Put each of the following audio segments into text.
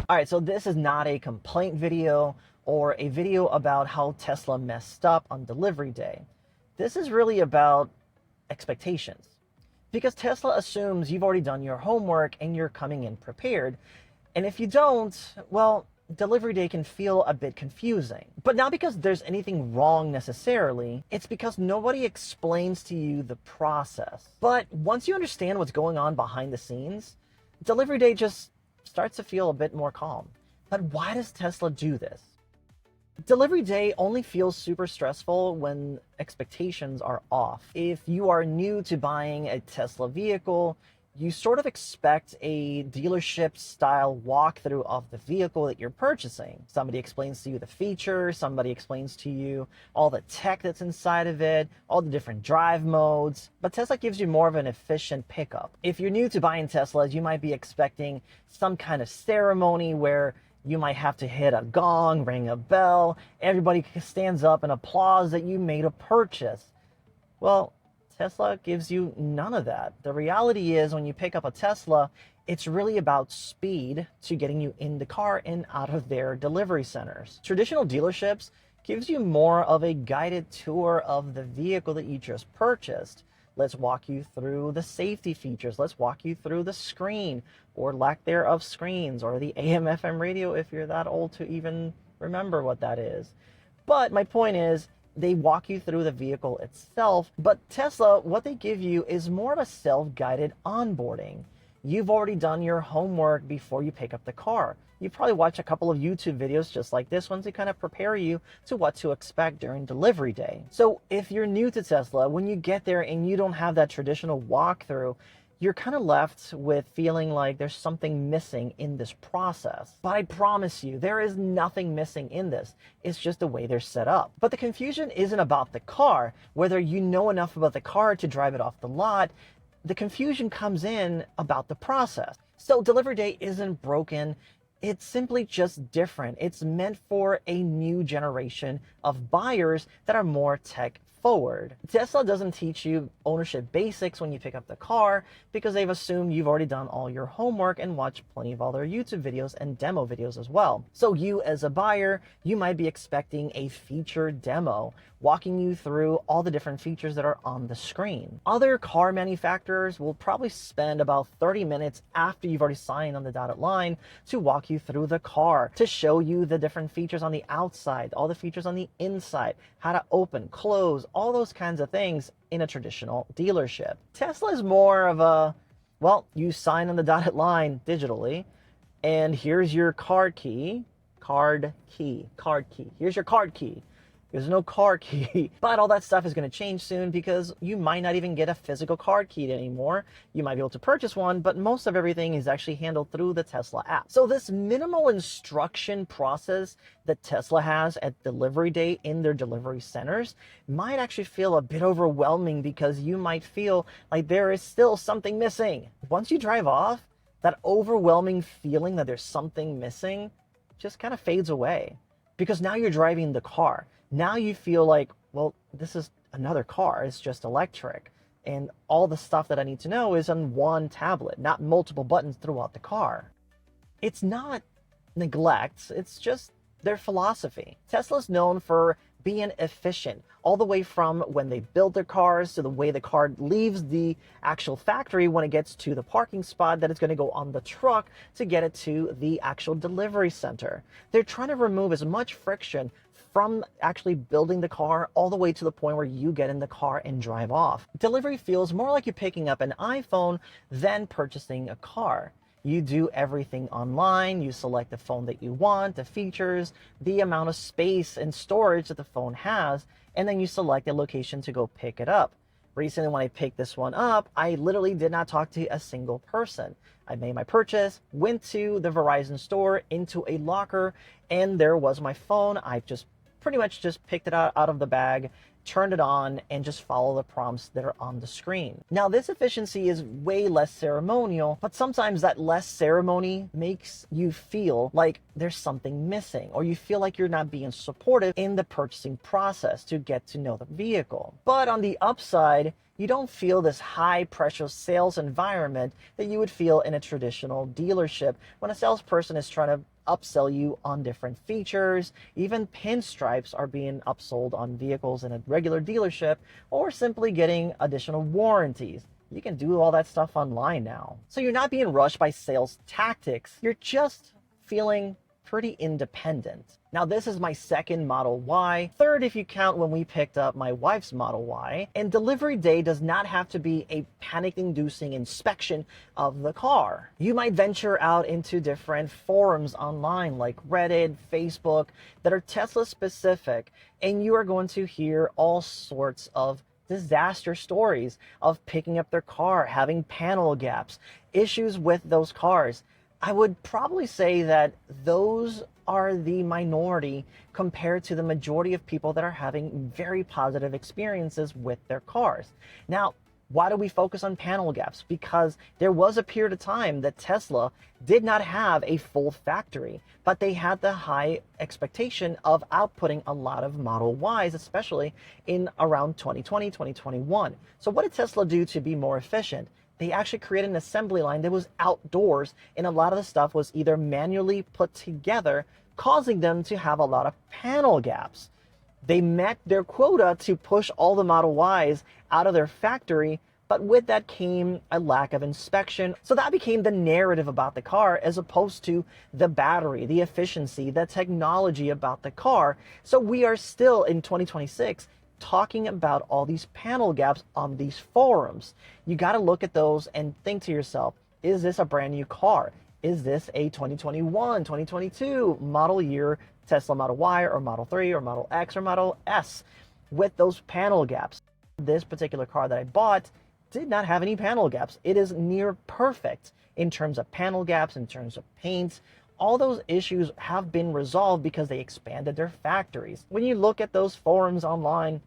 All right, so this is not a complaint video or a video about how Tesla messed up on delivery day. This is really about expectations. Because Tesla assumes you've already done your homework and you're coming in prepared. And if you don't, well, delivery day can feel a bit confusing. But not because there's anything wrong necessarily, it's because nobody explains to you the process. But once you understand what's going on behind the scenes, delivery day just starts to feel a bit more calm. But why does Tesla do this? Delivery day only feels super stressful when expectations are off. If you are new to buying a Tesla vehicle, you sort of expect a dealership style walkthrough of the vehicle that you're purchasing. Somebody explains to you the features, somebody explains to you all the tech that's inside of it, all the different drive modes, but Tesla gives you more of an efficient pickup. If you're new to buying Teslas, you might be expecting some kind of ceremony where you might have to hit a gong, ring a bell, everybody stands up and applauds that you made a purchase. Well, Tesla gives you none of that. The reality is when you pick up a Tesla, it's really about speed to getting you in the car and out of their delivery centers. Traditional dealerships gives you more of a guided tour of the vehicle that you just purchased. Let's walk you through the safety features. Let's walk you through the screen or lack thereof screens or the AM/FM radio if you're that old to even remember what that is. But my point is, they walk you through the vehicle itself, but Tesla, what they give you is more of a self-guided onboarding. You've already done your homework before you pick up the car. You probably watch a couple of YouTube videos just like this one to kind of prepare you to what to expect during delivery day. So if you're new to Tesla, when you get there and you don't have that traditional walkthrough, you're kind of left with feeling like there's something missing in this process. But I promise you, there is nothing missing in this. It's just the way they're set up. But the confusion isn't about the car, whether you know enough about the car to drive it off the lot. The confusion comes in about the process. So delivery day isn't broken. It's simply just different. It's meant for a new generation of buyers that are more tech forward. Tesla doesn't teach you ownership basics when you pick up the car because they've assumed you've already done all your homework and watched plenty of other YouTube videos and demo videos as well. So you as a buyer, you might be expecting a featured demo walking you through all the different features that are on the screen. Other car manufacturers will probably spend about 30 minutes after you've already signed on the dotted line to walk you through the car, to show you the different features on the outside, all the features on the inside, how to open, close, all those kinds of things in a traditional dealership. Tesla is more of a, well, you sign on the dotted line digitally, and here's your card key. Here's your card key. There's no car key, but all that stuff is going to change soon because you might not even get a physical card key anymore. You might be able to purchase one, but most of everything is actually handled through the Tesla app. So this minimal instruction process that Tesla has at delivery day in their delivery centers might actually feel a bit overwhelming because you might feel like there is still something missing. Once you drive off, that overwhelming feeling that there's something missing just kind of fades away because now you're driving the car. Now you feel like, well, this is another car. It's just electric. And all the stuff that I need to know is on one tablet, not multiple buttons throughout the car. It's not neglect. It's just their philosophy. Tesla's known for being efficient, all the way from when they build their cars to the way the car leaves the actual factory when it gets to the parking spot that it's going to go on the truck to get it to the actual delivery center. They're trying to remove as much friction from actually building the car all the way to the point where you get in the car and drive off. Delivery feels more like you're picking up an iPhone than purchasing a car. You do everything online, you select the phone that you want, the features, the amount of space and storage that the phone has, and then you select a location to go pick it up. Recently, when I picked this one up, I literally did not talk to a single person. I made my purchase, went to the Verizon store, into a locker, and there was my phone. I just pretty much just picked it out of the bag, turned it on, and just follow the prompts that are on the screen. Now, this efficiency is way less ceremonial, but sometimes that less ceremony makes you feel like there's something missing, or you feel like you're not being supportive in the purchasing process to get to know the vehicle. But on the upside, you don't feel this high pressure sales environment that you would feel in a traditional dealership when a salesperson is trying to upsell you on different features. Even pinstripes are being upsold on vehicles in a regular dealership, or simply getting additional warranties. You can do all that stuff online now. So you're not being rushed by sales tactics. You're just feeling pretty independent. Now, this is my second Model Y, third if you count when we picked up my wife's Model Y, and delivery day does not have to be a panic-inducing inspection of the car. You might venture out into different forums online like Reddit, Facebook, that are Tesla specific, and you are going to hear all sorts of disaster stories of picking up their car, having panel gaps, issues with those cars. I would probably say that those are the minority compared to the majority of people that are having very positive experiences with their cars. Now, why do we focus on panel gaps? Because there was a period of time that Tesla did not have a full factory, but they had the high expectation of outputting a lot of Model Ys, especially in around 2020, 2021. So what did Tesla do to be more efficient? They actually created an assembly line that was outdoors, and a lot of the stuff was either manually put together, causing them to have a lot of panel gaps. They met their quota to push all the Model Ys out of their factory, but with that came a lack of inspection. So that became the narrative about the car, as opposed to the battery, the efficiency, the technology about the car. So we are still in 2026 talking about all these panel gaps on these forums. You got to look at those and think to yourself, is this a brand new car? Is this a 2021, 2022 model year Tesla Model Y or Model 3 or Model X or Model S with those panel gaps? This particular car that I bought did not have any panel gaps. It is near perfect in terms of panel gaps, in terms of paint. All those issues have been resolved because they expanded their factories. When you look at those forums online,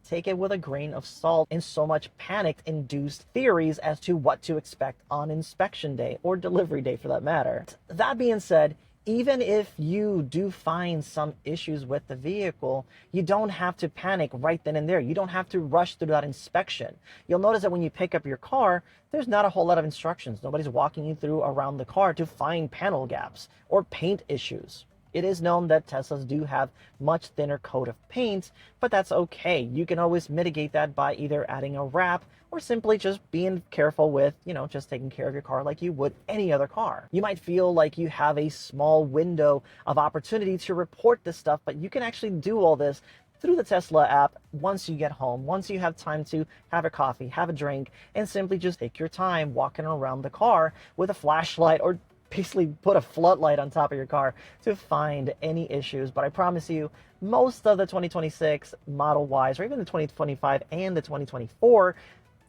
take it with a grain of salt and so much panic-induced theories as to what to expect on inspection day or delivery day for that matter. That being said, even if you do find some issues with the vehicle, you don't have to panic right then and there. You don't have to rush through that inspection. You'll notice that when you pick up your car, there's not a whole lot of instructions. Nobody's walking you through around the car to find panel gaps or paint issues. It is known that Teslas do have much thinner coat of paint, but that's okay. You can always mitigate that by either adding a wrap or simply just being careful with, just taking care of your car like you would any other car. You might feel like you have a small window of opportunity to report this stuff, but you can actually do all this through the Tesla app once you get home, once you have time to have a coffee, have a drink, and simply just take your time walking around the car with a flashlight or basically put a floodlight on top of your car to find any issues. But I promise you, most of the 2026 Model Ys, or even the 2025 and the 2024,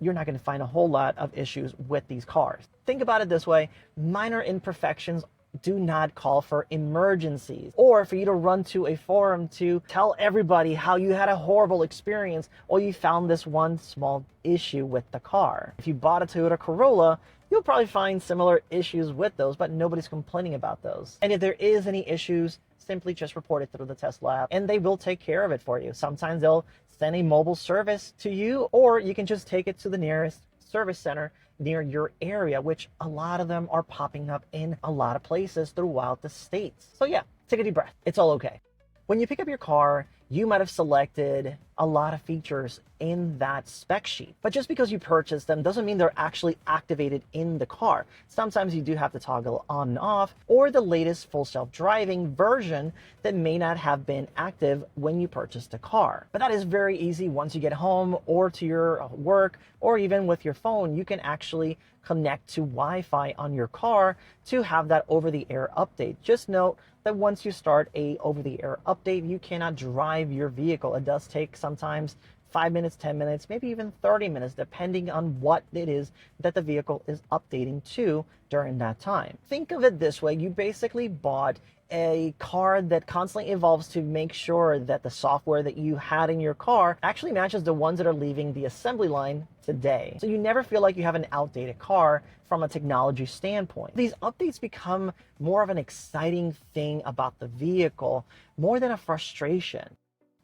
you're not going to find a whole lot of issues with these cars. Think about it this way: minor imperfections do not call for emergencies, or for you to run to a forum to tell everybody how you had a horrible experience or you found this one small issue with the car. If you bought a Toyota Corolla, you'll probably find similar issues with those, but nobody's complaining about those. And if there is any issues, simply just report it through the Tesla app and they will take care of it for you. Sometimes they'll send a mobile service to you, or you can just take it to the nearest service center near your area, which a lot of them are popping up in a lot of places throughout the states. So yeah, take a deep breath. It's all okay. When you pick up your car, you might have selected a lot of features in that spec sheet, but just because you purchased them doesn't mean they're actually activated in the car. Sometimes you do have to toggle on and off, or the latest full self-driving version that may not have been active when you purchased the car. But that is very easy. Once you get home or to your work, or even with your phone, you can actually connect to Wi-Fi on your car to have that over-the-air update. Just note that once you start a over-the-air update, you cannot drive your vehicle. It does take sometimes 5 minutes, 10 minutes, maybe even 30 minutes, depending on what it is that the vehicle is updating to during that time. Think of it this way: you basically bought a car that constantly evolves to make sure that the software that you had in your car actually matches the ones that are leaving the assembly line today. So you never feel like you have an outdated car from a technology standpoint. These updates become more of an exciting thing about the vehicle, more than a frustration.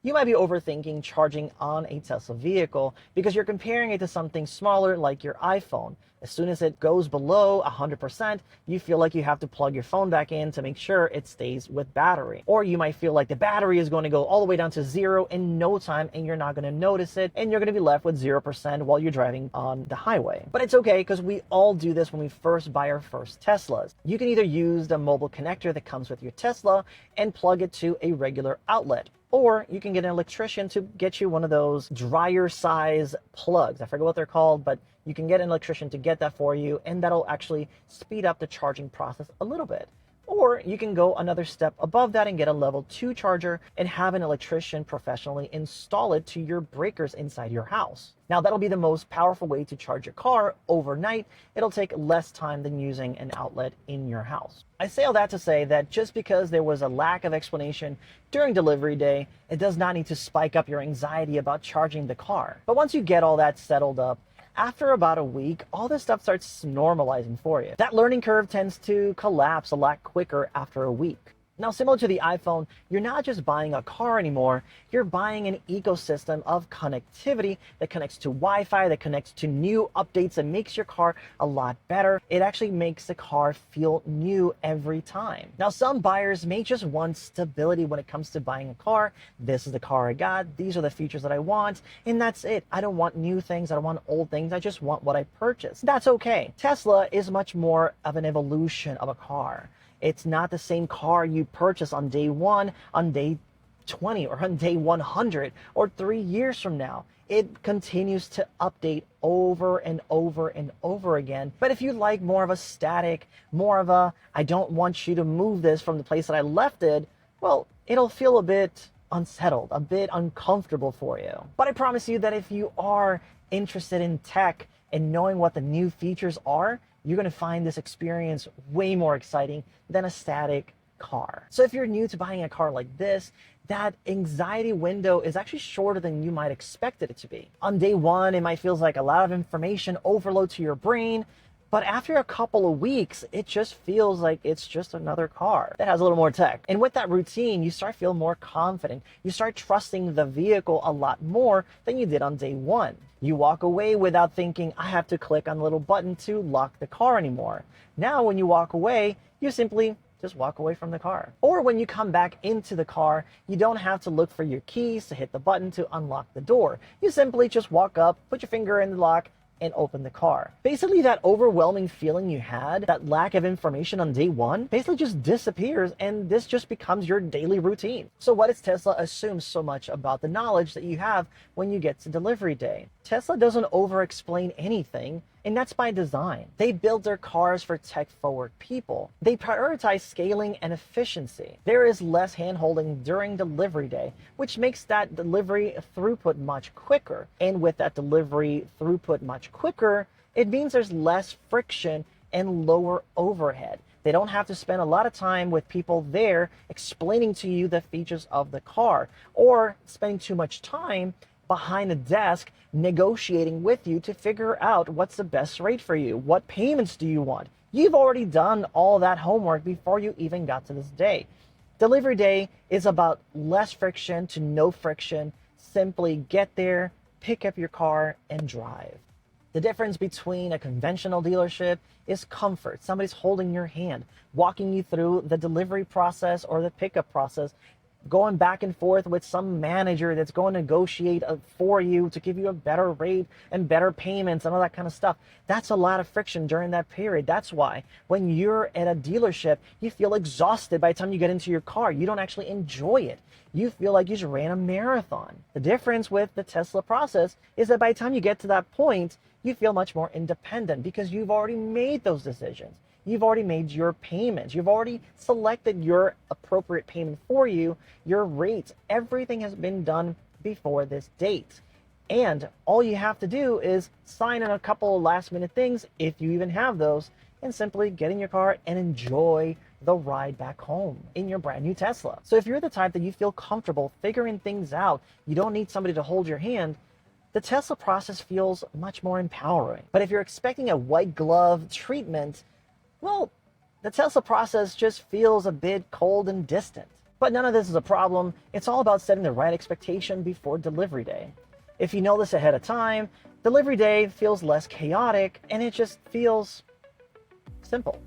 You might be overthinking charging on a Tesla vehicle because you're comparing it to something smaller like your iPhone. As soon as it goes below 100%, you feel like you have to plug your phone back in to make sure it stays with battery. Or you might feel like the battery is going to go all the way down to 0 in no time and you're not going to notice it, and you're going to be left with 0% while you're driving on the highway. But it's okay, because we all do this when we first buy our first Teslas. You can either use the mobile connector that comes with your Tesla and plug it to a regular outlet, or you can get an electrician to get you one of those dryer size plugs. I forget what they're called, but you can get an electrician to get that for you, and that'll actually speed up the charging process a little bit. Or you can go another step above that and get a level 2 charger and have an electrician professionally install it to your breakers inside your house. Now, that'll be the most powerful way to charge your car overnight. It'll take less time than using an outlet in your house. I say all that to say that just because there was a lack of explanation during delivery day, it does not need to spike up your anxiety about charging the car. But once you get all that settled up, after about a week, all this stuff starts normalizing for you. That learning curve tends to collapse a lot quicker after a week. Now, similar to the iPhone, you're not just buying a car anymore, you're buying an ecosystem of connectivity that connects to Wi-Fi, that connects to new updates, that makes your car a lot better. It actually makes the car feel new every time. Now, some buyers may just want stability when it comes to buying a car. This is the car I got, these are the features that I want, and that's it. I don't want new things, I don't want old things, I just want what I purchased. That's okay. Tesla is much more of an evolution of a car. It's not the same car you purchase on day 1, on day 20, or on day 100, or 3 years from now. It continues to update over and over and over again. But if you like more of a static, more of a, I don't want you to move this from the place that I left it, well, it'll feel a bit unsettled, a bit uncomfortable for you. But I promise you that if you are interested in tech and knowing what the new features are, you're going to find this experience way more exciting than a static car. So if you're new to buying a car like this, that anxiety window is actually shorter than you might expect it to be. On day 1, it might feel like a lot of information overload to your brain, but after a couple of weeks, it just feels like it's just another car that has a little more tech. And with that routine, you start feeling more confident. You start trusting the vehicle a lot more than you did on day 1. You walk away without thinking, I have to click on the little button to lock the car anymore. Now, when you walk away, you simply just walk away from the car. Or when you come back into the car, you don't have to look for your keys to hit the button to unlock the door. You simply just walk up, put your finger in the lock, and open the car. Basically, that overwhelming feeling you had, that lack of information on day 1, basically just disappears, and this just becomes your daily routine. So what does Tesla assume so much about the knowledge that you have when you get to delivery day? Tesla doesn't over-explain anything, and that's by design. They build their cars for tech-forward people. They prioritize scaling and efficiency. There is less hand-holding during delivery day, which makes that delivery throughput much quicker. And with that delivery throughput much quicker, it means there's less friction and lower overhead. They don't have to spend a lot of time with people there explaining to you the features of the car, or spending too much time behind a desk negotiating with you to figure out what's the best rate for you. What payments do you want? You've already done all that homework before you even got to this day. Delivery day is about less friction to no friction. Simply get there, pick up your car, and drive. The difference between a conventional dealership is comfort. Somebody's holding your hand, walking you through the delivery process or the pickup process, going back and forth with some manager that's going to negotiate for you to give you a better rate and better payments and all that kind of stuff. That's a lot of friction during that period. That's why when you're at a dealership, you feel exhausted by the time you get into your car. You don't actually enjoy it. You feel like you just ran a marathon. The difference with the Tesla process is that by the time you get to that point, you feel much more independent because you've already made those decisions. You've already made your payments. You've already selected your appropriate payment for you, your rates. Everything has been done before this date. And all you have to do is sign on a couple of last minute things, if you even have those, and simply get in your car and enjoy the ride back home in your brand new Tesla. So if you're the type that you feel comfortable figuring things out, you don't need somebody to hold your hand, the Tesla process feels much more empowering. But if you're expecting a white glove treatment, well, the Tesla process just feels a bit cold and distant. But But none of this is a problem. It's all about setting the right expectation before delivery day. If you know this ahead of time, delivery day feels less chaotic and it just feels simple.